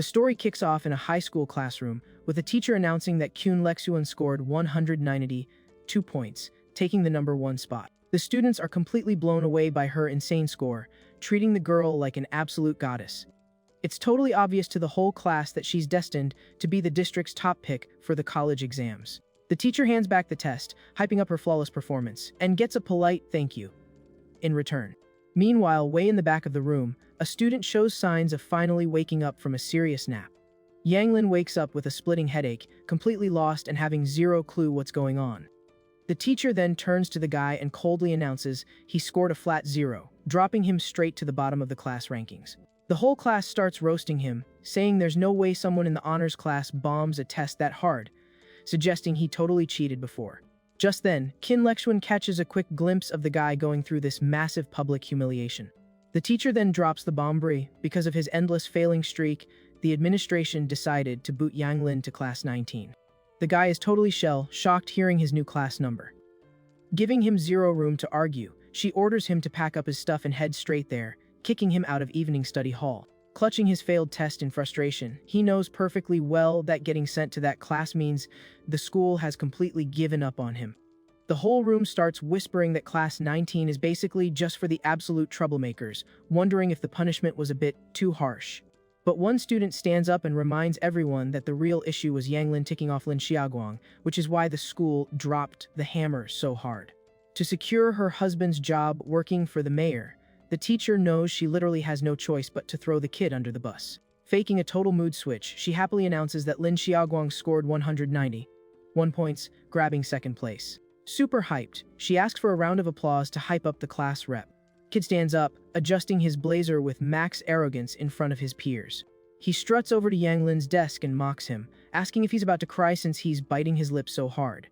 The story kicks off in a high school classroom, with a teacher announcing that Kyun Leksuan scored 192 points, taking the number 1 spot. The students are completely blown away by her insane score, treating the girl like an absolute goddess. It's totally obvious to the whole class that she's destined to be the district's top pick for the college exams. The teacher hands back the test, hyping up her flawless performance, and gets a polite thank you in return. Meanwhile, way in the back of the room, a student shows signs of finally waking up from a serious nap. Yanglin wakes up with a splitting headache, completely lost and having zero clue what's going on. The teacher then turns to the guy and coldly announces he scored a flat 0, dropping him straight to the bottom of the class rankings. The whole class starts roasting him, saying there's no way someone in the honors class bombs a test that hard, suggesting he totally cheated before. Just then, Kin Leksuan catches a quick glimpse of the guy going through this massive public humiliation. The teacher then drops the bomb. Because of his endless failing streak, the administration decided to boot Yanglin to class 19. The guy is totally shocked hearing his new class number. Giving him zero room to argue, she orders him to pack up his stuff and head straight there, kicking him out of evening study hall. Clutching his failed test in frustration, he knows perfectly well that getting sent to that class means the school has completely given up on him. The whole room starts whispering that class 19 is basically just for the absolute troublemakers, wondering if the punishment was a bit too harsh. But one student stands up and reminds everyone that the real issue was Yanglin ticking off Lin Xiaoguang, which is why the school dropped the hammer so hard. To secure her husband's job working for the mayor, the teacher knows she literally has no choice but to throw the kid under the bus. Faking a total mood switch, she happily announces that Lin Xiaoguang scored 191 points, grabbing second place. Super hyped, she asks for a round of applause to hype up the class rep. Kid stands up, adjusting his blazer with max arrogance in front of his peers. He struts over to Yanglin's desk and mocks him, asking if he's about to cry since he's biting his lip so hard.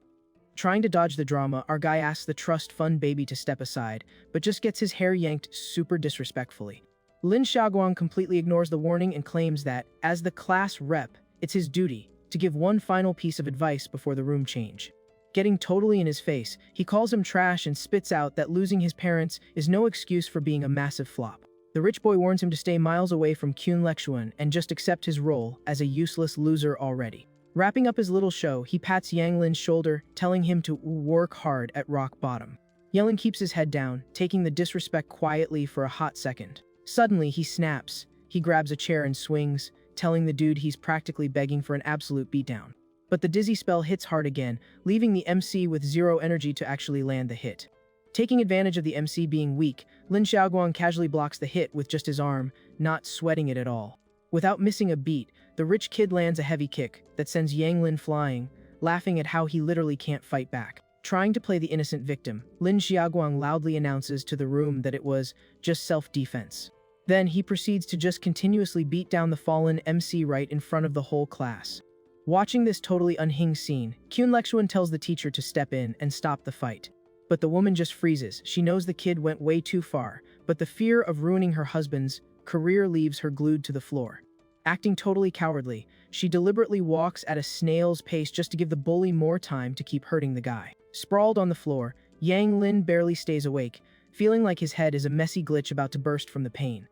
Trying to dodge the drama, our guy asks the trust fund baby to step aside, but just gets his hair yanked super disrespectfully. Lin Xiaoguang completely ignores the warning and claims that, as the class rep, it's his duty to give one final piece of advice before the room change. Getting totally in his face, he calls him trash and spits out that losing his parents is no excuse for being a massive flop. The rich boy warns him to stay miles away from Kyun Leksuan and just accept his role as a useless loser already. Wrapping up his little show, he pats Yanglin's shoulder, telling him to work hard at rock bottom. Yanglin keeps his head down, taking the disrespect quietly for a hot second. Suddenly, he snaps. He grabs a chair and swings, telling the dude he's practically begging for an absolute beatdown. But the dizzy spell hits hard again, leaving the MC with zero energy to actually land the hit. Taking advantage of the MC being weak, Lin Xiaoguang casually blocks the hit with just his arm, not sweating it at all. Without missing a beat, the rich kid lands a heavy kick that sends Yanglin flying, laughing at how he literally can't fight back. Trying to play the innocent victim, Lin Xiaoguang loudly announces to the room that it was just self-defense. Then he proceeds to just continuously beat down the fallen MC right in front of the whole class. Watching this totally unhinged scene, Kyun Leksuan tells the teacher to step in and stop the fight. But the woman just freezes. She knows the kid went way too far, but the fear of ruining her husband's career leaves her glued to the floor. Acting totally cowardly, she deliberately walks at a snail's pace just to give the bully more time to keep hurting the guy. Sprawled on the floor, Yanglin barely stays awake, feeling like his head is a messy glitch about to burst from the pain.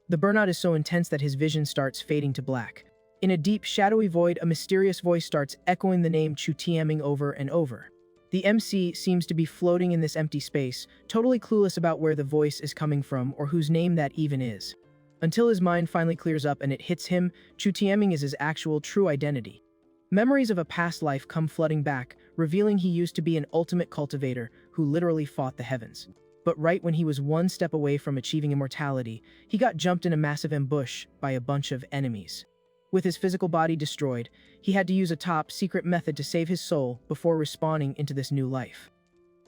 The burnout is so intense that his vision starts fading to black. In a deep, shadowy void, a mysterious voice starts echoing the name Chu Tiaming over and over. The MC seems to be floating in this empty space, totally clueless about where the voice is coming from or whose name that even is. Until his mind finally clears up and it hits him, Chu Tiaming is his actual true identity. Memories of a past life come flooding back, revealing he used to be an ultimate cultivator who literally fought the heavens. But right when he was one step away from achieving immortality, he got jumped in a massive ambush by a bunch of enemies. With his physical body destroyed, he had to use a top-secret method to save his soul before respawning into this new life.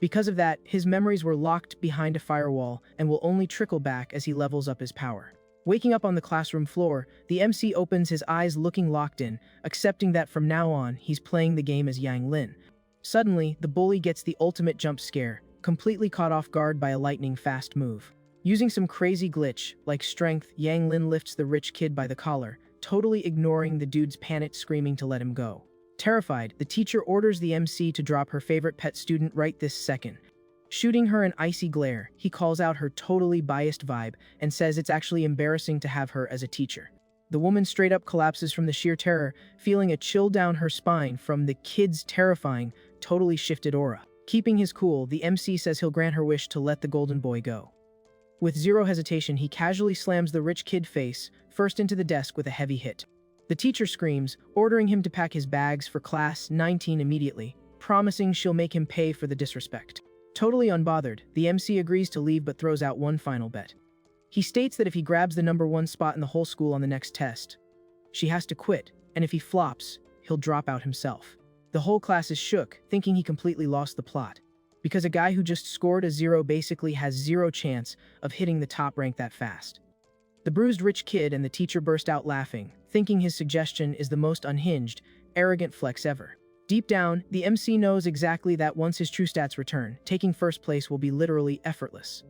Because of that, his memories were locked behind a firewall and will only trickle back as he levels up his power. Waking up on the classroom floor, the MC opens his eyes looking locked in, accepting that from now on, he's playing the game as Yanglin. Suddenly, the bully gets the ultimate jump scare, completely caught off guard by a lightning-fast move. Using some crazy glitch, like strength, Yanglin lifts the rich kid by the collar, totally ignoring the dude's panicked screaming to let him go. Terrified, the teacher orders the MC to drop her favorite pet student right this second. Shooting her an icy glare, he calls out her totally biased vibe and says it's actually embarrassing to have her as a teacher. The woman straight up collapses from the sheer terror, feeling a chill down her spine from the kid's terrifying, totally shifted aura. Keeping his cool, the MC says he'll grant her wish to let the golden boy go. With zero hesitation, he casually slams the rich kid face first into the desk with a heavy hit. The teacher screams, ordering him to pack his bags for class 19 immediately, promising she'll make him pay for the disrespect. Totally unbothered, the MC agrees to leave but throws out one final bet. He states that if he grabs the #1 spot in the whole school on the next test, she has to quit, and if he flops, he'll drop out himself. The whole class is shook, thinking he completely lost the plot, because a guy who just scored a 0 basically has zero chance of hitting the top rank that fast. The bruised rich kid and the teacher burst out laughing, thinking his suggestion is the most unhinged, arrogant flex ever. Deep down, the MC knows exactly that once his true stats return, taking first place will be literally effortless.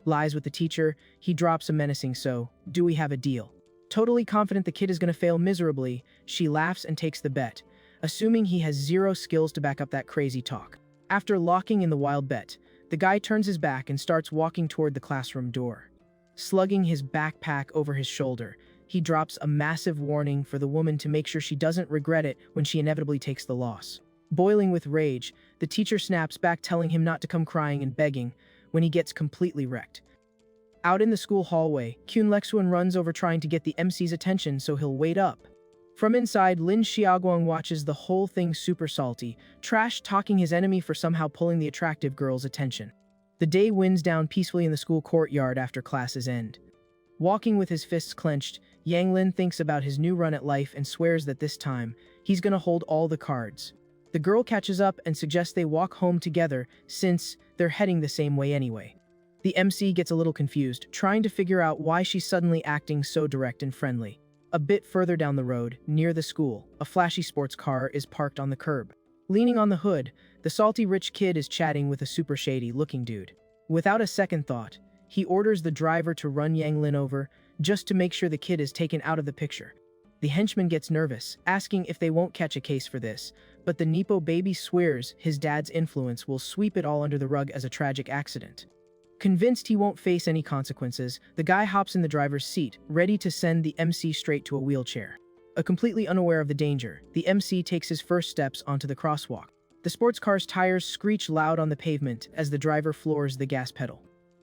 Lies with the teacher, he drops a menacing "So, do we have a deal?" Totally confident the kid is going to fail miserably, she laughs and takes the bet, assuming he has zero skills to back up that crazy talk. After locking in the wild bet, the guy turns his back and starts walking toward the classroom door. Slugging his backpack over his shoulder, he drops a massive warning for the woman to make sure she doesn't regret it when she inevitably takes the loss. Boiling with rage, the teacher snaps back, telling him not to come crying and begging, when he gets completely wrecked. Out in the school hallway, Kyun Lexuan runs over trying to get the MC's attention so he'll wait up. From inside, Lin Xiaoguang watches the whole thing super salty, trash-talking his enemy for somehow pulling the attractive girl's attention. The day winds down peacefully in the school courtyard after classes end. Walking with his fists clenched, Yang Lin thinks about his new run at life and swears that this time, he's gonna hold all the cards. The girl catches up and suggests they walk home together since they're heading the same way anyway. The MC gets a little confused, trying to figure out why she's suddenly acting so direct and friendly. A bit further down the road, near the school, a flashy sports car is parked on the curb. Leaning on the hood, the salty rich kid is chatting with a super shady-looking dude. Without a second thought, he orders the driver to run Yang Lin over, just to make sure the kid is taken out of the picture. The henchman gets nervous, asking if they won't catch a case for this, but the Nepo baby swears his dad's influence will sweep it all under the rug as a tragic accident. Convinced he won't face any consequences, the guy hops in the driver's seat, ready to send the MC straight to a wheelchair. Completely unaware of the danger, the MC takes his first steps onto the crosswalk. The sports car's tires screech loud on the pavement as the driver floors the gas pedal.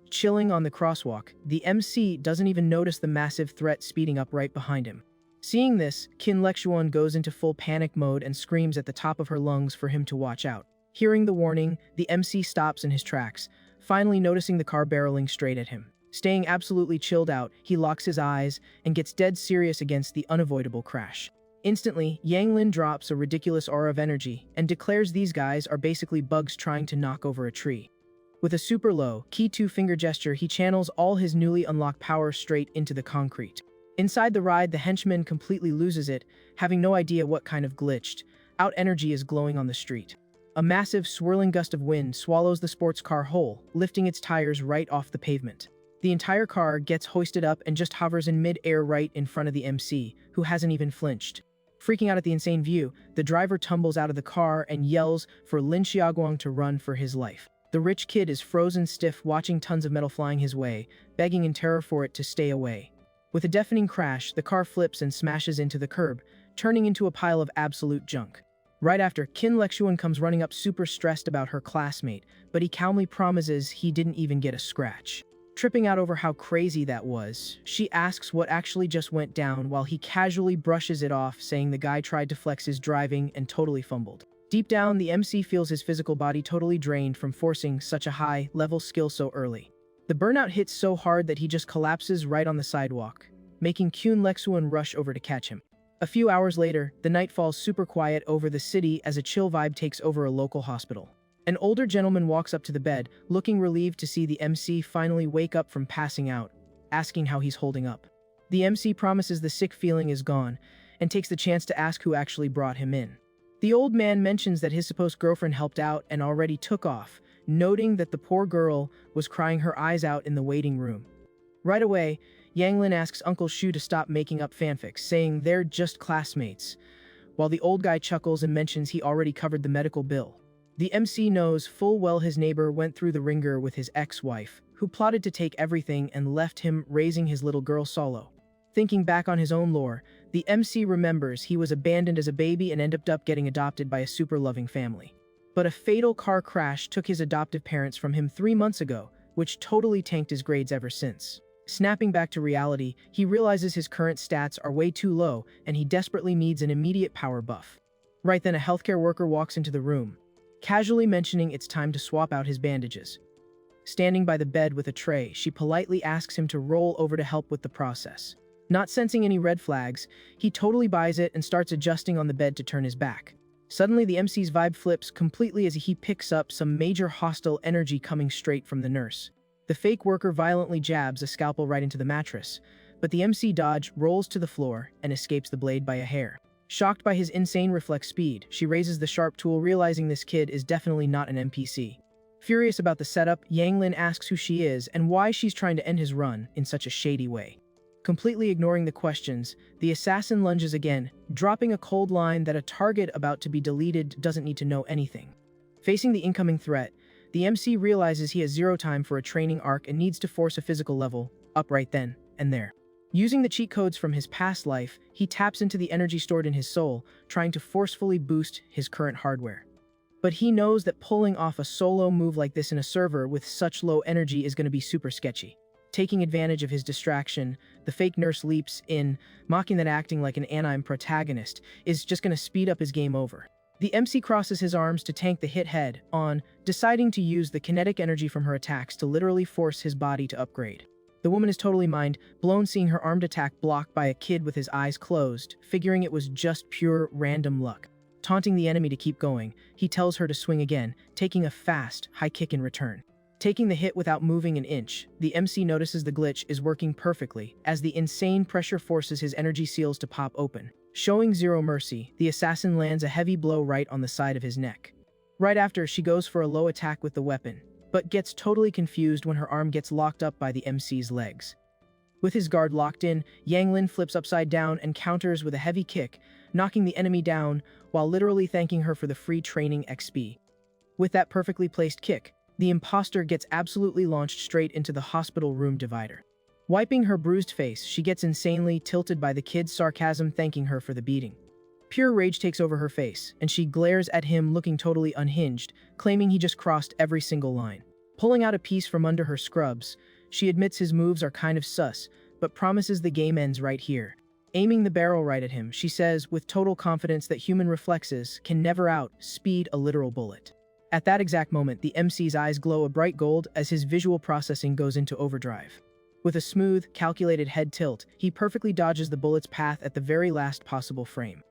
Chilling on the crosswalk, the MC doesn't even notice the massive threat speeding up right behind him. Seeing this, Kin Lexuan goes into full panic mode and screams at the top of her lungs for him to watch out. Hearing the warning, the MC stops in his tracks, finally noticing the car barreling straight at him. Staying absolutely chilled out, he locks his eyes and gets dead serious against the unavoidable crash. Instantly, Yang Lin drops a ridiculous aura of energy and declares these guys are basically bugs trying to knock over a tree. With a super low, key two-finger gesture, he channels all his newly unlocked power straight into the concrete. Inside the ride, the henchman completely loses it, having no idea what kind of glitched out energy is glowing on the street. A massive, swirling gust of wind swallows the sports car whole, lifting its tires right off the pavement. The entire car gets hoisted up and just hovers in mid-air right in front of the MC, who hasn't even flinched. Freaking out at the insane view, the driver tumbles out of the car and yells for Lin Xiaoguang to run for his life. The rich kid is frozen stiff, watching tons of metal flying his way, begging in terror for it to stay away. With a deafening crash, the car flips and smashes into the curb, turning into a pile of absolute junk. Right after, Kin Lexuan comes running up super stressed about her classmate, but he calmly promises he didn't even get a scratch. Tripping out over how crazy that was, she asks what actually just went down while he casually brushes it off, saying the guy tried to flex his driving and totally fumbled. Deep down, the MC feels his physical body totally drained from forcing such a high-level skill so early. The burnout hits so hard that he just collapses right on the sidewalk, making Kyun Lexuan rush over to catch him. A few hours later, the night falls super quiet over the city as a chill vibe takes over a local hospital. An older gentleman walks up to the bed, looking relieved to see the MC finally wake up from passing out, asking how he's holding up. The MC promises the sick feeling is gone, and takes the chance to ask who actually brought him in. The old man mentions that his supposed girlfriend helped out and already took off, noting that the poor girl was crying her eyes out in the waiting room. Right away, Yang Lin asks Uncle Shu to stop making up fanfics, saying they're just classmates, while the old guy chuckles and mentions he already covered the medical bill. The MC knows full well his neighbor went through the ringer with his ex-wife, who plotted to take everything and left him raising his little girl solo. Thinking back on his own lore, the MC remembers he was abandoned as a baby and ended up getting adopted by a super loving family. But a fatal car crash took his adoptive parents from him 3 months ago, which totally tanked his grades ever since. Snapping back to reality, he realizes his current stats are way too low and he desperately needs an immediate power buff. Right then, a healthcare worker walks into the room, casually mentioning it's time to swap out his bandages. Standing by the bed with a tray, she politely asks him to roll over to help with the process. Not sensing any red flags, he totally buys it and starts adjusting on the bed to turn his back. Suddenly, the MC's vibe flips completely as he picks up some major hostile energy coming straight from the nurse. The fake worker violently jabs a scalpel right into the mattress, but the MC dodge, rolls to the floor, and escapes the blade by a hair. Shocked by his insane reflex speed, she raises the sharp tool, realizing this kid is definitely not an NPC. Furious about the setup, Yanglin asks who she is and why she's trying to end his run in such a shady way. Completely ignoring the questions, the assassin lunges again, dropping a cold line that a target about to be deleted doesn't need to know anything. Facing the incoming threat, the MC realizes he has zero time for a training arc and needs to force a physical level up right then and there. Using the cheat codes from his past life, he taps into the energy stored in his soul, trying to forcefully boost his current hardware. But he knows that pulling off a solo move like this in a server with such low energy is going to be super sketchy. Taking advantage of his distraction, the fake nurse leaps in, mocking that acting like an anime protagonist is just going to speed up his game over. The MC crosses his arms to tank the hit head on, deciding to use the kinetic energy from her attacks to literally force his body to upgrade. The woman is totally mind-blown seeing her armed attack blocked by a kid with his eyes closed, figuring it was just pure random luck. Taunting the enemy to keep going, he tells her to swing again, taking a fast, high kick in return. Taking the hit without moving an inch, the MC notices the glitch is working perfectly as the insane pressure forces his energy seals to pop open. Showing zero mercy, the assassin lands a heavy blow right on the side of his neck. Right after, she goes for a low attack with the weapon, but gets totally confused when her arm gets locked up by the MC's legs. With his guard locked in, Yanglin flips upside down and counters with a heavy kick, knocking the enemy down while literally thanking her for the free training XP. With that perfectly placed kick, the imposter gets absolutely launched straight into the hospital room divider. Wiping her bruised face, she gets insanely tilted by the kid's sarcasm, thanking her for the beating. Pure rage takes over her face, and she glares at him looking totally unhinged, claiming he just crossed every single line. Pulling out a piece from under her scrubs, she admits his moves are kind of sus, but promises the game ends right here. Aiming the barrel right at him, she says with total confidence that human reflexes can never outspeed a literal bullet. At that exact moment, the MC's eyes glow a bright gold as his visual processing goes into overdrive. With a smooth, calculated head tilt, he perfectly dodges the bullet's path at the very last possible frame.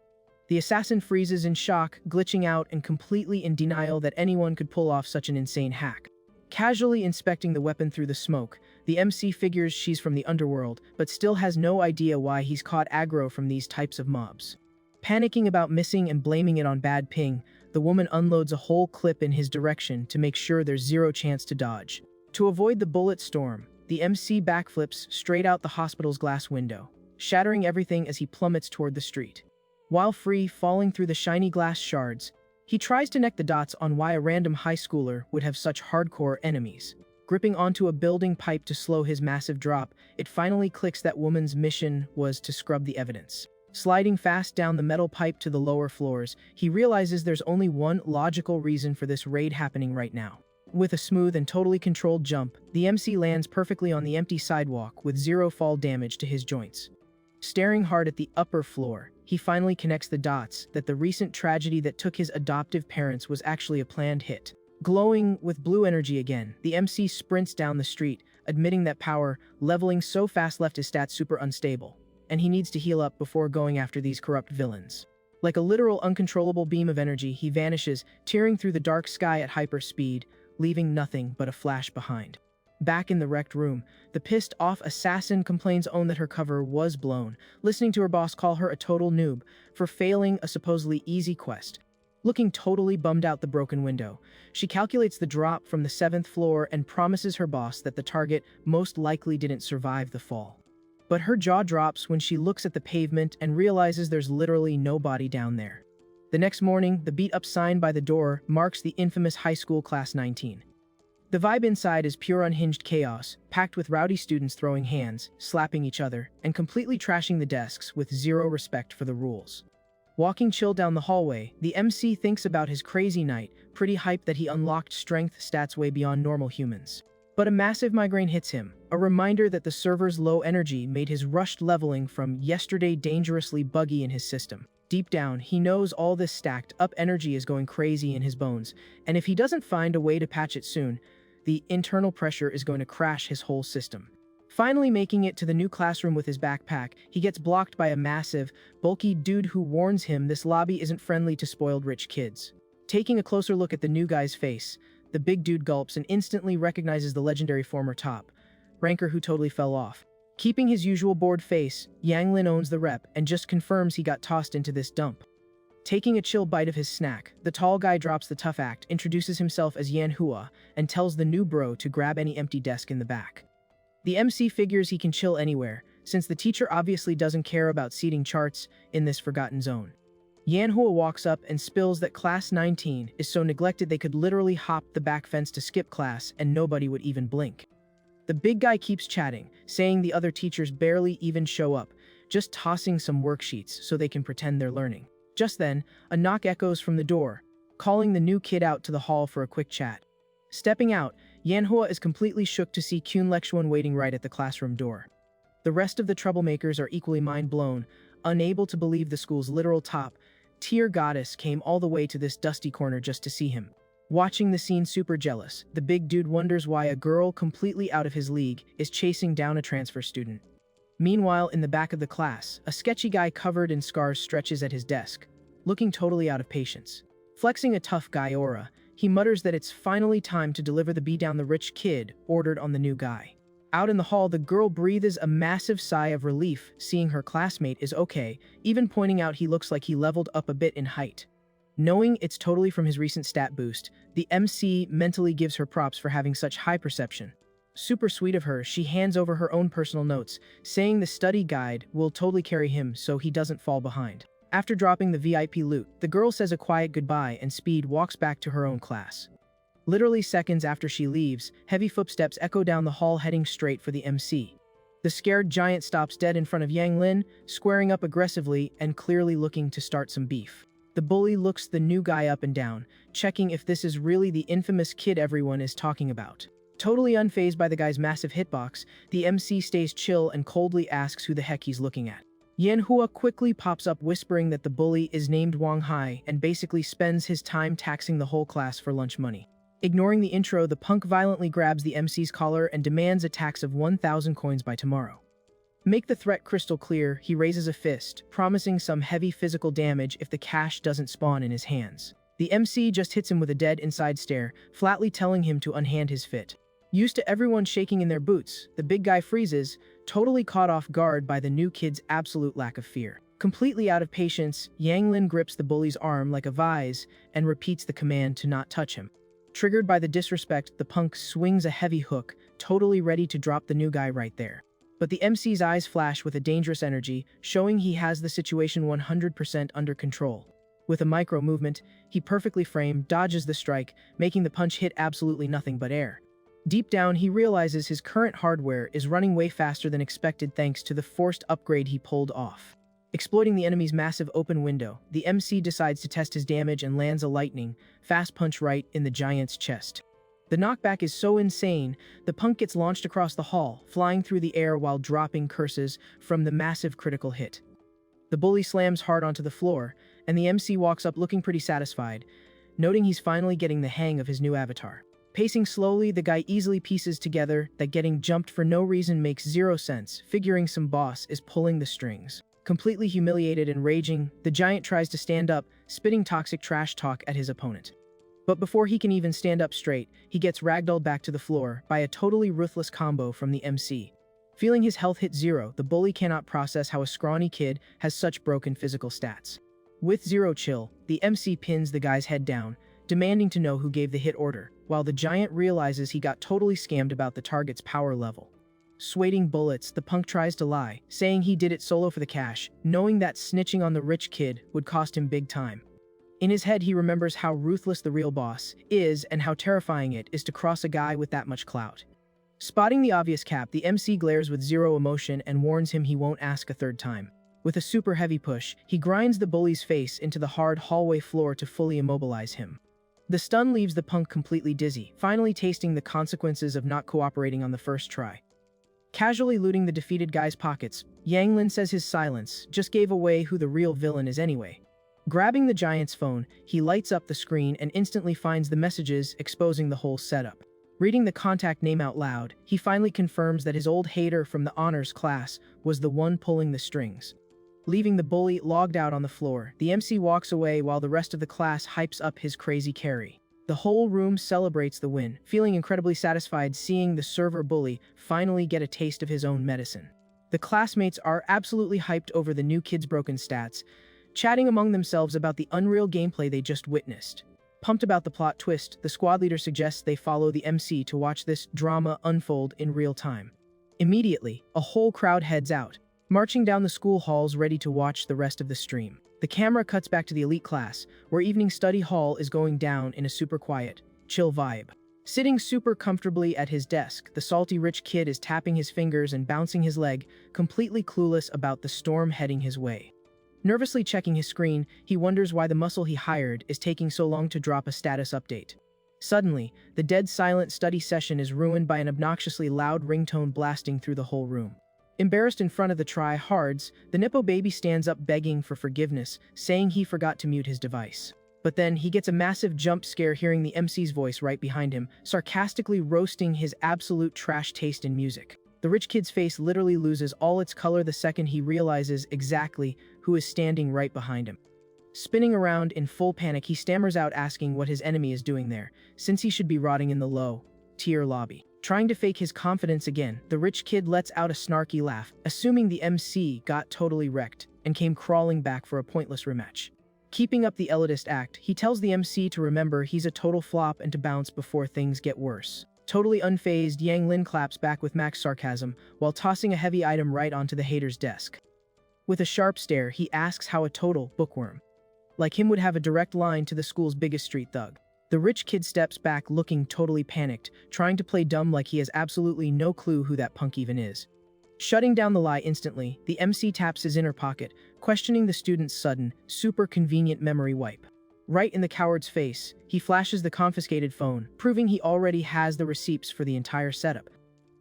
The assassin freezes in shock, glitching out and completely in denial that anyone could pull off such an insane hack. Casually inspecting the weapon through the smoke, the MC figures she's from the underworld, but still has no idea why he's caught aggro from these types of mobs. Panicking about missing and blaming it on bad ping, the woman unloads a whole clip in his direction to make sure there's zero chance to dodge. To avoid the bullet storm, the MC backflips straight out the hospital's glass window, shattering everything as he plummets toward the street. While free, falling through the shiny glass shards, he tries to connect the dots on why a random high schooler would have such hardcore enemies. Gripping onto a building pipe to slow his massive drop, it finally clicks that woman's mission was to scrub the evidence. Sliding fast down the metal pipe to the lower floors, he realizes there's only one logical reason for this raid happening right now. With a smooth and totally controlled jump, the MC lands perfectly on the empty sidewalk with zero fall damage to his joints. Staring hard at the upper floor, he finally connects the dots that the recent tragedy that took his adoptive parents was actually a planned hit. Glowing with blue energy again, the MC sprints down the street, admitting that power leveling so fast left his stats super unstable, and he needs to heal up before going after these corrupt villains. Like a literal uncontrollable beam of energy, he vanishes, tearing through the dark sky at hyper speed, leaving nothing but a flash behind. Back in the wrecked room, the pissed-off assassin complains that her cover was blown, listening to her boss call her a total noob for failing a supposedly easy quest. Looking totally bummed out the broken window, she calculates the drop from the 7th floor and promises her boss that the target most likely didn't survive the fall. But her jaw drops when she looks at the pavement and realizes there's literally nobody down there. The next morning, the beat-up sign by the door marks the infamous high school class 19. The vibe inside is pure unhinged chaos, packed with rowdy students throwing hands, slapping each other, and completely trashing the desks with zero respect for the rules. Walking chill down the hallway, the MC thinks about his crazy night, pretty hyped that he unlocked strength stats way beyond normal humans. But a massive migraine hits him, a reminder that the server's low energy made his rushed leveling from yesterday dangerously buggy in his system. Deep down, he knows all this stacked up energy is going crazy in his bones, and if he doesn't find a way to patch it soon, the internal pressure is going to crash his whole system. Finally making it to the new classroom with his backpack, he gets blocked by a massive, bulky dude who warns him this lobby isn't friendly to spoiled rich kids. Taking a closer look at the new guy's face, the big dude gulps and instantly recognizes the legendary former top ranker who totally fell off. Keeping his usual bored face, Yang Lin owns the rep and just confirms he got tossed into this dump. Taking a chill bite of his snack, the tall guy drops the tough act, introduces himself as Yan Hua, and tells the new bro to grab any empty desk in the back. The MC figures he can chill anywhere, since the teacher obviously doesn't care about seating charts in this forgotten zone. Yan Hua walks up and spills that class 19 is so neglected they could literally hop the back fence to skip class and nobody would even blink. The big guy keeps chatting, saying the other teachers barely even show up, just tossing some worksheets so they can pretend they're learning. Just then, a knock echoes from the door, calling the new kid out to the hall for a quick chat. Stepping out, Yanhua is completely shook to see Kyun Lexuan waiting right at the classroom door. The rest of the troublemakers are equally mind-blown, unable to believe the school's literal top-tier goddess came all the way to this dusty corner just to see him. Watching the scene super jealous, the big dude wonders why a girl completely out of his league is chasing down a transfer student. Meanwhile, in the back of the class, a sketchy guy covered in scars stretches at his desk, looking totally out of patience. Flexing a tough guy aura, he mutters that it's finally time to deliver the beat-down the rich kid ordered on the new guy. Out in the hall, the girl breathes a massive sigh of relief seeing her classmate is okay, even pointing out he looks like he leveled up a bit in height. Knowing it's totally from his recent stat boost, the MC mentally gives her props for having such high perception. Super sweet of her, she hands over her own personal notes, saying the study guide will totally carry him so he doesn't fall behind. After dropping the VIP loot, the girl says a quiet goodbye and Speed walks back to her own class. Literally seconds after she leaves, heavy footsteps echo down the hall heading straight for the MC. The scared giant stops dead in front of Yang Lin, squaring up aggressively and clearly looking to start some beef. The bully looks the new guy up and down, checking if this is really the infamous kid everyone is talking about. Totally unfazed by the guy's massive hitbox, the MC stays chill and coldly asks who the heck he's looking at. Yanhua quickly pops up whispering that the bully is named Wang Hai and basically spends his time taxing the whole class for lunch money. Ignoring the intro, the punk violently grabs the MC's collar and demands a tax of 1,000 coins by tomorrow. Make the threat crystal clear, he raises a fist, promising some heavy physical damage if the cash doesn't spawn in his hands. The MC just hits him with a dead inside stare, flatly telling him to unhand his fit. Used to everyone shaking in their boots, the big guy freezes, totally caught off guard by the new kid's absolute lack of fear. Completely out of patience, Yang Lin grips the bully's arm like a vise and repeats the command to not touch him. Triggered by the disrespect, the punk swings a heavy hook, totally ready to drop the new guy right there. But the MC's eyes flash with a dangerous energy, showing he has the situation 100% under control. With a micro movement, he perfectly framed, dodges the strike, making the punch hit absolutely nothing but air. Deep down, he realizes his current hardware is running way faster than expected thanks to the forced upgrade he pulled off. Exploiting the enemy's massive open window, the MC decides to test his damage and lands a lightning, fast punch right in the giant's chest. The knockback is so insane, the punk gets launched across the hall, flying through the air while dropping curses from the massive critical hit. The bully slams hard onto the floor, and the MC walks up looking pretty satisfied, noting he's finally getting the hang of his new avatar. Pacing slowly, the guy easily pieces together that getting jumped for no reason makes zero sense, figuring some boss is pulling the strings. Completely humiliated and raging, the giant tries to stand up, spitting toxic trash talk at his opponent. But before he can even stand up straight, he gets ragdolled back to the floor by a totally ruthless combo from the MC. Feeling his health hit zero, the bully cannot process how a scrawny kid has such broken physical stats. With zero chill, the MC pins the guy's head down, demanding to know who gave the hit order, while the giant realizes he got totally scammed about the target's power level. Sweating bullets, the punk tries to lie, saying he did it solo for the cash, knowing that snitching on the rich kid would cost him big time. In his head, he remembers how ruthless the real boss is and how terrifying it is to cross a guy with that much clout. Spotting the obvious cap, the MC glares with zero emotion and warns him he won't ask a third time. With a super heavy push, he grinds the bully's face into the hard hallway floor to fully immobilize him. The stun leaves the punk completely dizzy, finally tasting the consequences of not cooperating on the first try. Casually looting the defeated guy's pockets, Yang Lin says his silence just gave away who the real villain is anyway. Grabbing the giant's phone, he lights up the screen and instantly finds the messages exposing the whole setup. Reading the contact name out loud, he finally confirms that his old hater from the honors class was the one pulling the strings. Leaving the bully logged out on the floor, the MC walks away while the rest of the class hypes up his crazy carry. The whole room celebrates the win, feeling incredibly satisfied seeing the server bully finally get a taste of his own medicine. The classmates are absolutely hyped over the new kid's broken stats, chatting among themselves about the unreal gameplay they just witnessed. Pumped about the plot twist, the squad leader suggests they follow the MC to watch this drama unfold in real time. Immediately, a whole crowd heads out, marching down the school halls ready to watch the rest of the stream. The camera cuts back to the elite class, where evening study hall is going down in a super quiet, chill vibe. Sitting super comfortably at his desk, the salty rich kid is tapping his fingers and bouncing his leg, completely clueless about the storm heading his way. Nervously checking his screen, he wonders why the muscle he hired is taking so long to drop a status update. Suddenly, the dead silent study session is ruined by an obnoxiously loud ringtone blasting through the whole room. Embarrassed in front of the try-hards, the Nippo baby stands up begging for forgiveness, saying he forgot to mute his device. But then he gets a massive jump scare hearing the MC's voice right behind him, sarcastically roasting his absolute trash taste in music. The rich kid's face literally loses all its color the second he realizes exactly who is standing right behind him. Spinning around in full panic, he stammers out asking what his enemy is doing there, since he should be rotting in the low-tier lobby. Trying to fake his confidence again, the rich kid lets out a snarky laugh, assuming the MC got totally wrecked and came crawling back for a pointless rematch. Keeping up the elitist act, he tells the MC to remember he's a total flop and to bounce before things get worse. Totally unfazed, Yang Lin claps back with max sarcasm while tossing a heavy item right onto the hater's desk. With a sharp stare, he asks how a total bookworm like him would have a direct line to the school's biggest street thug. The rich kid steps back looking totally panicked, trying to play dumb like he has absolutely no clue who that punk even is. Shutting down the lie instantly, the MC taps his inner pocket, questioning the student's sudden, super convenient memory wipe. Right in the coward's face, he flashes the confiscated phone, proving he already has the receipts for the entire setup.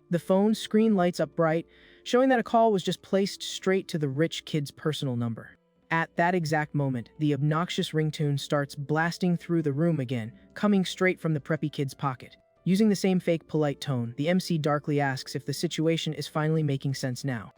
The phone screen lights up bright, showing that a call was just placed straight to the rich kid's personal number. At that exact moment, the obnoxious ringtone starts blasting through the room again, coming straight from the preppy kid's pocket. Using the same fake polite tone, the MC darkly asks if the situation is finally making sense now.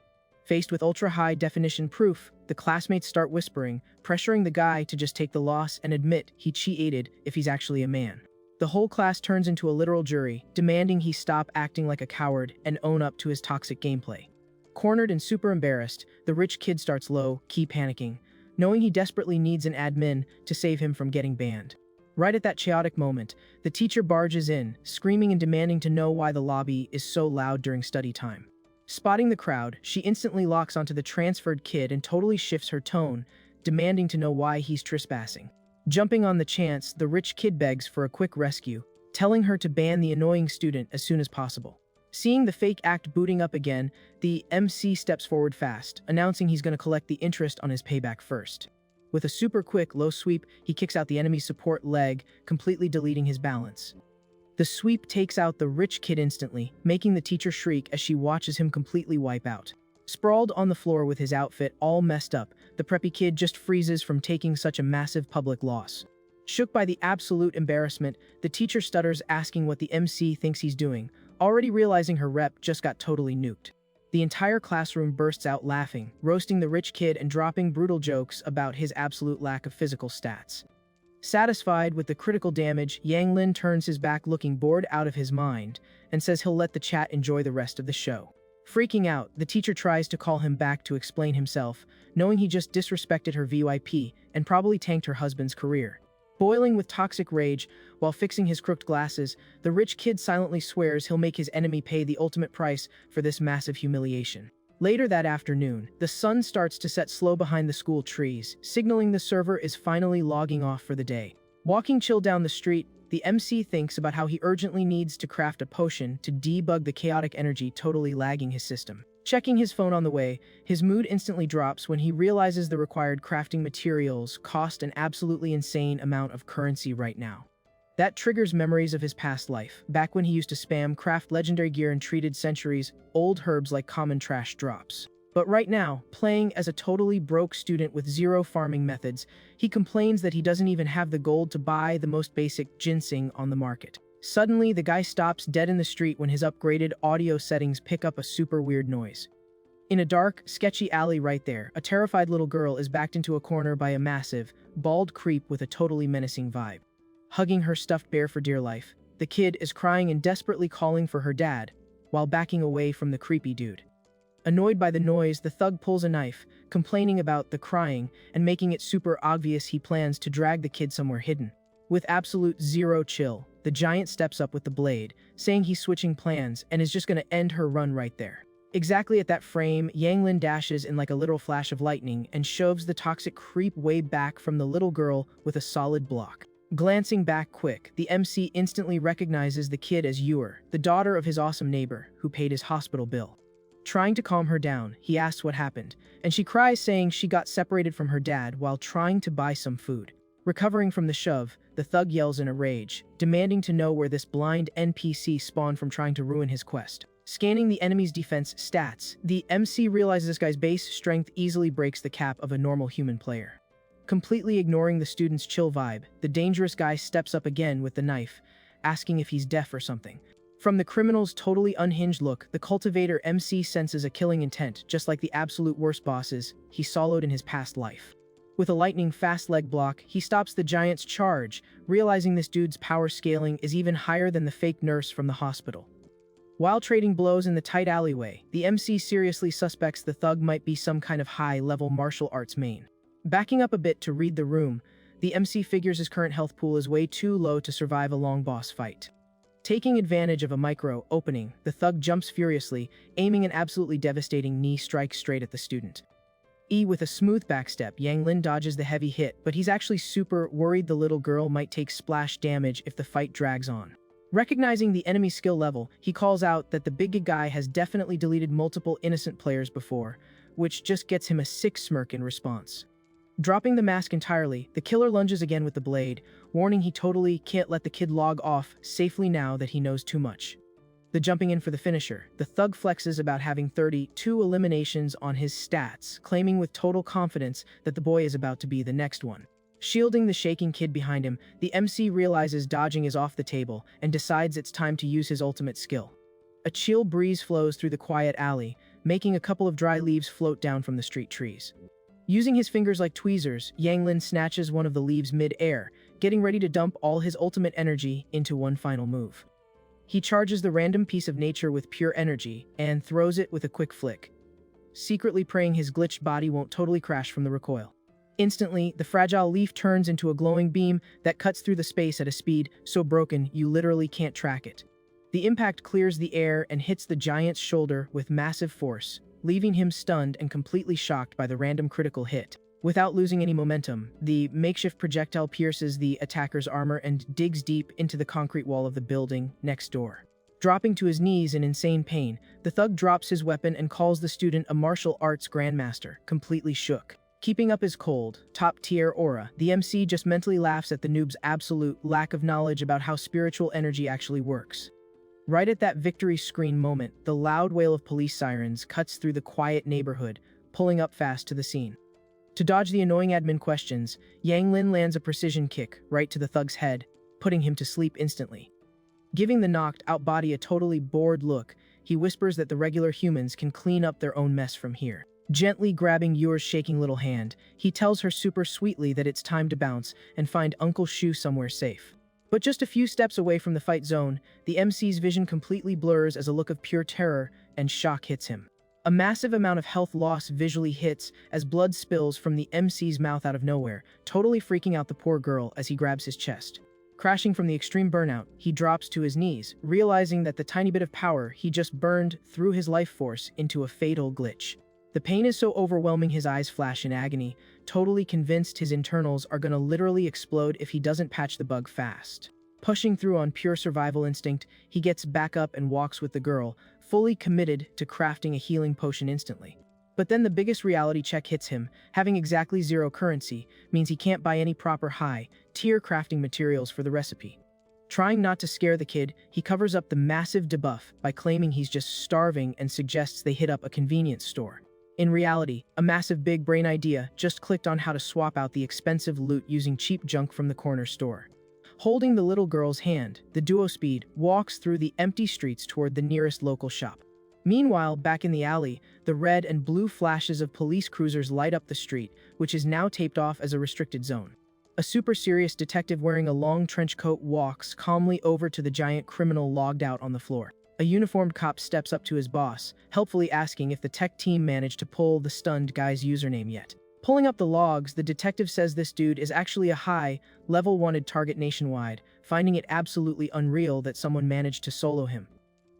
Faced with ultra-high-definition proof, the classmates start whispering, pressuring the guy to just take the loss and admit he cheated if he's actually a man. The whole class turns into a literal jury, demanding he stop acting like a coward and own up to his toxic gameplay. Cornered and super embarrassed, the rich kid starts low-key panicking, knowing he desperately needs an admin to save him from getting banned. Right at that chaotic moment, the teacher barges in, screaming and demanding to know why the lobby is so loud during study time. Spotting the crowd, she instantly locks onto the transferred kid and totally shifts her tone, demanding to know why he's trespassing. Jumping on the chance, the rich kid begs for a quick rescue, telling her to ban the annoying student as soon as possible. Seeing the fake act booting up again, the MC steps forward fast, announcing he's going to collect the interest on his payback first. With a super quick low sweep, he kicks out the enemy's support leg, completely deleting his balance. The sweep takes out the rich kid instantly, making the teacher shriek as she watches him completely wipe out. Sprawled on the floor with his outfit all messed up, the preppy kid just freezes from taking such a massive public loss. Shook by the absolute embarrassment, the teacher stutters asking what the MC thinks he's doing, already realizing her rep just got totally nuked. The entire classroom bursts out laughing, roasting the rich kid and dropping brutal jokes about his absolute lack of physical stats. Satisfied with the critical damage, Yang Lin turns his back looking bored out of his mind and says he'll let the chat enjoy the rest of the show. Freaking out, the teacher tries to call him back to explain himself, knowing he just disrespected her VYP and probably tanked her husband's career. Boiling with toxic rage, while fixing his crooked glasses, the rich kid silently swears he'll make his enemy pay the ultimate price for this massive humiliation. Later that afternoon, the sun starts to set slow behind the school trees, signaling the server is finally logging off for the day. Walking chill down the street, the MC thinks about how he urgently needs to craft a potion to debug the chaotic energy totally lagging his system. Checking his phone on the way, his mood instantly drops when he realizes the required crafting materials cost an absolutely insane amount of currency right now. That triggers memories of his past life, back when he used to spam craft legendary gear and treated centuries-old herbs like common trash drops. But right now, playing as a totally broke student with zero farming methods, he complains that he doesn't even have the gold to buy the most basic ginseng on the market. Suddenly, the guy stops dead in the street when his upgraded audio settings pick up a super weird noise. In a dark, sketchy alley right there, a terrified little girl is backed into a corner by a massive, bald creep with a totally menacing vibe. Hugging her stuffed bear for dear life, the kid is crying and desperately calling for her dad, while backing away from the creepy dude. Annoyed by the noise, the thug pulls a knife, complaining about the crying and making it super obvious he plans to drag the kid somewhere hidden. With absolute zero chill, the giant steps up with the blade, saying he's switching plans and is just going to end her run right there. Exactly at that frame, Yanglin dashes in like a literal flash of lightning and shoves the toxic creep way back from the little girl with a solid block. Glancing back quick, the MC instantly recognizes the kid as Ewer, the daughter of his awesome neighbor, who paid his hospital bill. Trying to calm her down, he asks what happened, and she cries saying she got separated from her dad while trying to buy some food. Recovering from the shove, the thug yells in a rage, demanding to know where this blind NPC spawned from trying to ruin his quest. Scanning the enemy's defense stats, the MC realizes this guy's base strength easily breaks the cap of a normal human player. Completely ignoring the student's chill vibe, the dangerous guy steps up again with the knife, asking if he's deaf or something. From the criminal's totally unhinged look, the cultivator MC senses a killing intent, just like the absolute worst bosses he soloed in his past life. With a lightning-fast leg block, he stops the giant's charge, realizing this dude's power scaling is even higher than the fake nurse from the hospital. While trading blows in the tight alleyway, the MC seriously suspects the thug might be some kind of high-level martial arts main. Backing up a bit to read the room, the MC figures his current health pool is way too low to survive a long boss fight. Taking advantage of a micro-opening, the thug jumps furiously, aiming an absolutely devastating knee strike straight at the student. With a smooth backstep, Yanglin dodges the heavy hit, but he's actually super worried the little girl might take splash damage if the fight drags on. Recognizing the enemy skill level, he calls out that the big guy has definitely deleted multiple innocent players before, which just gets him a sick smirk in response. Dropping the mask entirely, the killer lunges again with the blade, warning he totally can't let the kid log off safely now that he knows too much. The jumping in for the finisher, the thug flexes about having 32 eliminations on his stats, claiming with total confidence that the boy is about to be the next one. Shielding the shaking kid behind him, the MC realizes dodging is off the table and decides it's time to use his ultimate skill. A chill breeze flows through the quiet alley, making a couple of dry leaves float down from the street trees. Using his fingers like tweezers, Yanglin snatches one of the leaves mid-air, getting ready to dump all his ultimate energy into one final move. He charges the random piece of nature with pure energy and throws it with a quick flick, secretly praying his glitched body won't totally crash from the recoil. Instantly, the fragile leaf turns into a glowing beam that cuts through the space at a speed so broken you literally can't track it. The impact clears the air and hits the giant's shoulder with massive force, leaving him stunned and completely shocked by the random critical hit. Without losing any momentum, the makeshift projectile pierces the attacker's armor and digs deep into the concrete wall of the building next door. Dropping to his knees in insane pain, the thug drops his weapon and calls the student a martial arts grandmaster, completely shook. Keeping up his cold, top-tier aura, the MC just mentally laughs at the noob's absolute lack of knowledge about how spiritual energy actually works. Right at that victory screen moment, the loud wail of police sirens cuts through the quiet neighborhood, pulling up fast to the scene. To dodge the annoying admin questions, Yanglin lands a precision kick right to the thug's head, putting him to sleep instantly. Giving the knocked-out body a totally bored look, he whispers that the regular humans can clean up their own mess from here. Gently grabbing Yure's shaking little hand, he tells her super sweetly that it's time to bounce and find Uncle Shu somewhere safe. But just a few steps away from the fight zone, the MC's vision completely blurs as a look of pure terror and shock hits him. A massive amount of health loss visually hits as blood spills from the MC's mouth out of nowhere, totally freaking out the poor girl as he grabs his chest. Crashing from the extreme burnout, he drops to his knees, realizing that the tiny bit of power he just burned through his life force into a fatal glitch. The pain is so overwhelming his eyes flash in agony, totally convinced his internals are gonna literally explode if he doesn't patch the bug fast. Pushing through on pure survival instinct, he gets back up and walks with the girl, fully committed to crafting a healing potion instantly. But then the biggest reality check hits him. Having exactly zero currency means he can't buy any proper high-tier crafting materials for the recipe. Trying not to scare the kid, he covers up the massive debuff by claiming he's just starving and suggests they hit up a convenience store. In reality, a massive big brain idea just clicked on how to swap out the expensive loot using cheap junk from the corner store. Holding the little girl's hand, the duo speed walks through the empty streets toward the nearest local shop. Meanwhile, back in the alley, the red and blue flashes of police cruisers light up the street, which is now taped off as a restricted zone. A super serious detective wearing a long trench coat walks calmly over to the giant criminal logged out on the floor. A uniformed cop steps up to his boss, helpfully asking if the tech team managed to pull the stunned guy's username yet. Pulling up the logs, the detective says this dude is actually a high-level wanted target nationwide, finding it absolutely unreal that someone managed to solo him.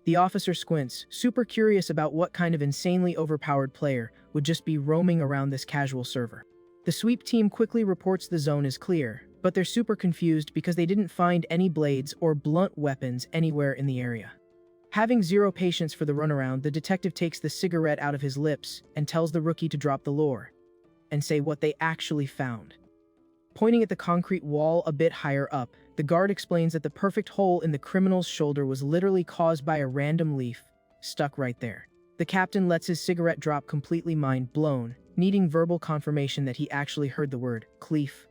The officer squints, super curious about what kind of insanely overpowered player would just be roaming around this casual server. The sweep team quickly reports the zone is clear, but they're super confused because they didn't find any blades or blunt weapons anywhere in the area. Having zero patience for the runaround, the detective takes the cigarette out of his lips and tells the rookie to drop the lore and say what they actually found. Pointing at the concrete wall a bit higher up, the guard explains that the perfect hole in the criminal's shoulder was literally caused by a random leaf stuck right there. The captain lets his cigarette drop, completely mind blown, needing verbal confirmation that he actually heard the word "cleef"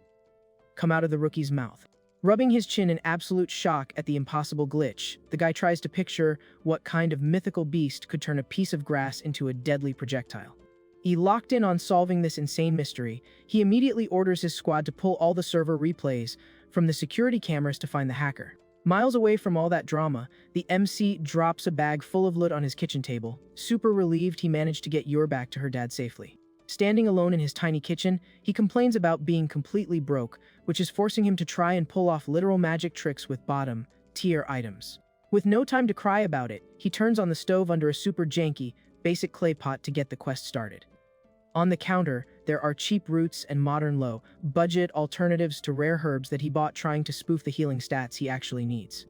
come out of the rookie's mouth. Rubbing his chin in absolute shock at the impossible glitch, the guy tries to picture what kind of mythical beast could turn a piece of grass into a deadly projectile. Locked in on solving this insane mystery, he immediately orders his squad to pull all the server replays from the security cameras to find the hacker. Miles away from all that drama, the MC drops a bag full of loot on his kitchen table, super relieved he managed to get Yor back to her dad safely. Standing alone in his tiny kitchen, he complains about being completely broke, which is forcing him to try and pull off literal magic tricks with bottom-tier items. With no time to cry about it, he turns on the stove under a super janky, basic clay pot to get the quest started. On the counter, there are cheap roots and modern low-budget alternatives to rare herbs that he bought trying to spoof the healing stats he actually needs.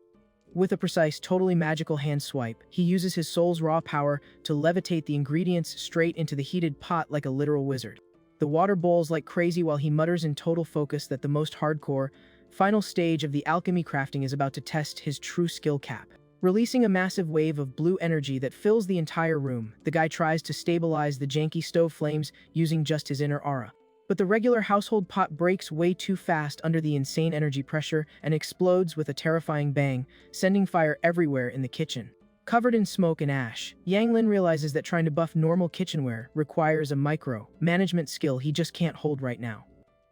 With a precise, totally magical hand swipe, he uses his soul's raw power to levitate the ingredients straight into the heated pot like a literal wizard. The water boils like crazy while he mutters in total focus that the most hardcore, final stage of the alchemy crafting is about to test his true skill cap. Releasing a massive wave of blue energy that fills the entire room, the guy tries to stabilize the janky stove flames using just his inner aura. But the regular household pot breaks way too fast under the insane energy pressure and explodes with a terrifying bang, sending fire everywhere in the kitchen. Covered in smoke and ash, Yanglin realizes that trying to buff normal kitchenware requires a micro-management skill he just can't hold right now.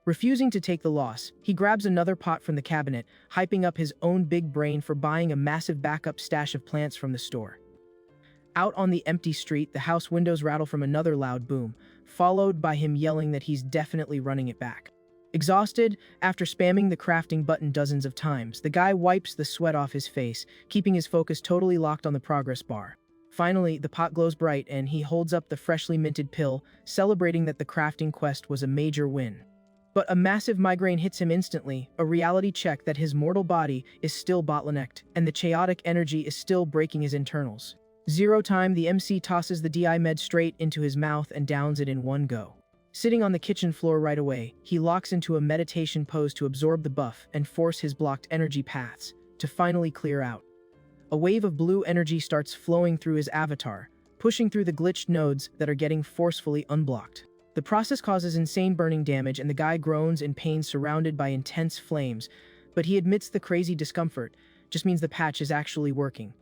Refusing to take the loss, he grabs another pot from the cabinet, hyping up his own big brain for buying a massive backup stash of plants from the store. Out on the empty street, the house windows rattle from another loud boom, followed by him yelling that he's definitely running it back. Exhausted, after spamming the crafting button dozens of times, the guy wipes the sweat off his face, keeping his focus totally locked on the progress bar. Finally, the pot glows bright and he holds up the freshly minted pill, celebrating that the crafting quest was a major win. But a massive migraine hits him instantly, a reality check that his mortal body is still bottlenecked, and the chaotic energy is still breaking his internals. Zero time, the MC tosses the DI med straight into his mouth and downs it in one go. Sitting on the kitchen floor right away, he locks into a meditation pose to absorb the buff and force his blocked energy paths to finally clear out. A wave of blue energy starts flowing through his avatar, pushing through the glitched nodes that are getting forcefully unblocked. The process causes insane burning damage and the guy groans in pain surrounded by intense flames, but he admits the crazy discomfort just means the patch is actually working.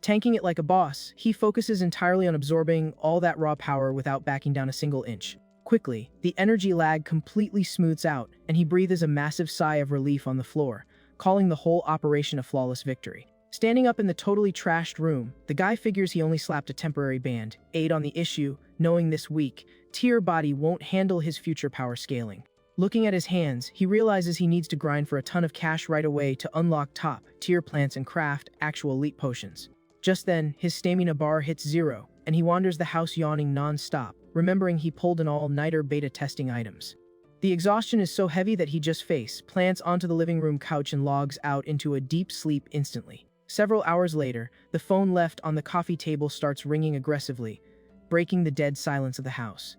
Tanking it like a boss, he focuses entirely on absorbing all that raw power without backing down a single inch. Quickly, the energy lag completely smooths out, and he breathes a massive sigh of relief on the floor, calling the whole operation a flawless victory. Standing up in the totally trashed room, the guy figures he only slapped a temporary band-aid on the issue, knowing this weak, tier body won't handle his future power scaling. Looking at his hands, he realizes he needs to grind for a ton of cash right away to unlock top-tier plants and craft actual elite potions. Just then, his stamina bar hits 0, and he wanders the house yawning non-stop, remembering he pulled an all-nighter beta testing items. The exhaustion is so heavy that he just plants onto the living room couch and logs out into a deep sleep instantly. Several hours later, the phone left on the coffee table starts ringing aggressively, breaking the dead silence of the house.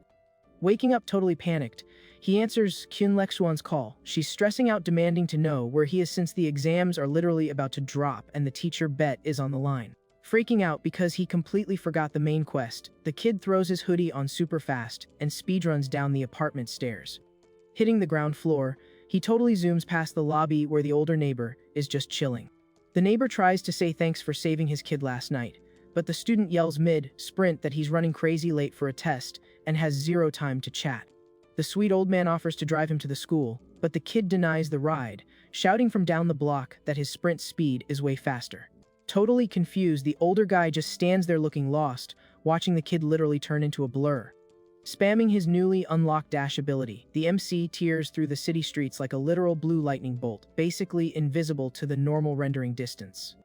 Waking up totally panicked, he answers Kyun Lexuan's call. She's stressing out, demanding to know where he is since the exams are literally about to drop and the teacher bet is on the line. Freaking out because he completely forgot the main quest, the kid throws his hoodie on super fast and speedruns down the apartment stairs. Hitting the ground floor, he totally zooms past the lobby where the older neighbor is just chilling. The neighbor tries to say thanks for saving his kid last night, but the student yells mid-sprint that he's running crazy late for a test and has 0 time to chat. The sweet old man offers to drive him to the school, but the kid denies the ride, shouting from down the block that his sprint speed is way faster. Totally confused, the older guy just stands there looking lost, watching the kid literally turn into a blur. Spamming his newly unlocked dash ability, the MC tears through the city streets like a literal blue lightning bolt, basically invisible to the normal rendering distance.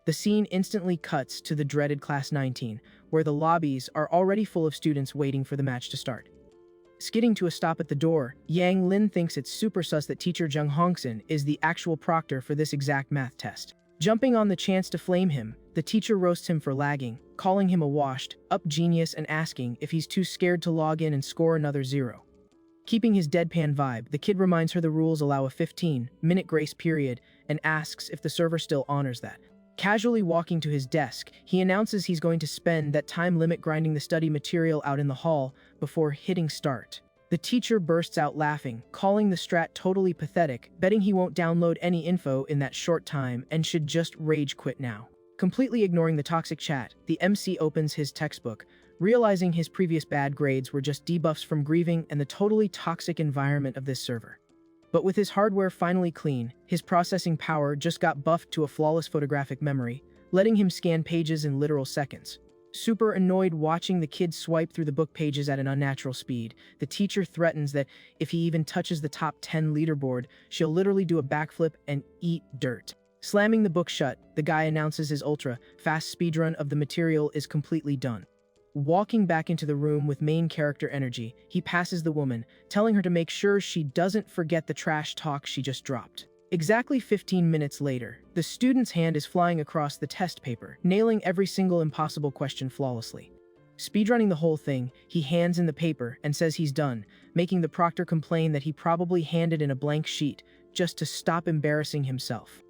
The scene instantly cuts to the dreaded Class 19, where the lobbies are already full of students waiting for the match to start. Skidding to a stop at the door, Yang Lin thinks it's super sus that teacher Jung Hongsun is the actual proctor for this exact math test. Jumping on the chance to flame him, the teacher roasts him for lagging, calling him a washed-up genius and asking if he's too scared to log in and score another 0. Keeping his deadpan vibe, the kid reminds her the rules allow a 15-minute grace period and asks if the server still honors that. Casually walking to his desk, he announces he's going to spend that time limit grinding the study material out in the hall before hitting start. The teacher bursts out laughing, calling the strat totally pathetic, betting he won't download any info in that short time and should just rage quit now. Completely ignoring the toxic chat, the MC opens his textbook, realizing his previous bad grades were just debuffs from grieving and the totally toxic environment of this server. But with his hardware finally clean, his processing power just got buffed to a flawless photographic memory, letting him scan pages in literal seconds. Super annoyed watching the kid swipe through the book pages at an unnatural speed, the teacher threatens that if he even touches the top 10 leaderboard, she'll literally do a backflip and eat dirt. Slamming the book shut, the guy announces his ultra-fast speedrun of the material is completely done. Walking back into the room with main character energy, he passes the woman, telling her to make sure she doesn't forget the trash talk she just dropped. Exactly 15 minutes later, the student's hand is flying across the test paper, nailing every single impossible question flawlessly. Speedrunning the whole thing, he hands in the paper and says he's done, making the proctor complain that he probably handed in a blank sheet just to stop embarrassing himself.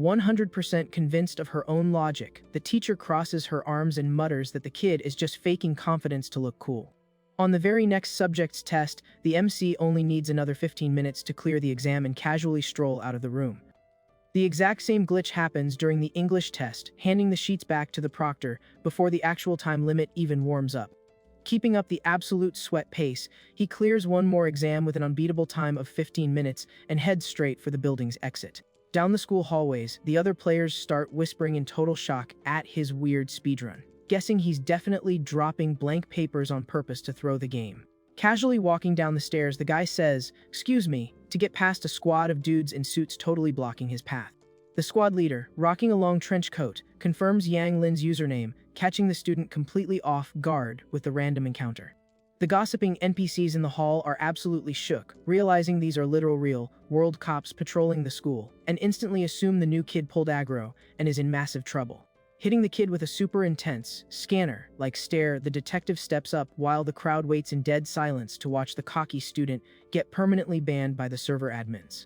100% convinced of her own logic, the teacher crosses her arms and mutters that the kid is just faking confidence to look cool. On the very next subject's test, the MC only needs another 15 minutes to clear the exam and casually stroll out of the room. The exact same glitch happens during the English test, handing the sheets back to the proctor before the actual time limit even warms up. Keeping up the absolute sweat pace, he clears one more exam with an unbeatable time of 15 minutes and heads straight for the building's exit. Down the school hallways, the other players start whispering in total shock at his weird speedrun, guessing he's definitely dropping blank papers on purpose to throw the game. Casually walking down the stairs, the guy says, "Excuse me," to get past a squad of dudes in suits totally blocking his path. The squad leader, rocking a long trench coat, confirms Yang Lin's username, catching the student completely off guard with the random encounter. The gossiping NPCs in the hall are absolutely shook, realizing these are literal real-world cops patrolling the school, and instantly assume the new kid pulled aggro and is in massive trouble. Hitting the kid with a super intense, scanner-like stare, the detective steps up while the crowd waits in dead silence to watch the cocky student get permanently banned by the server admins.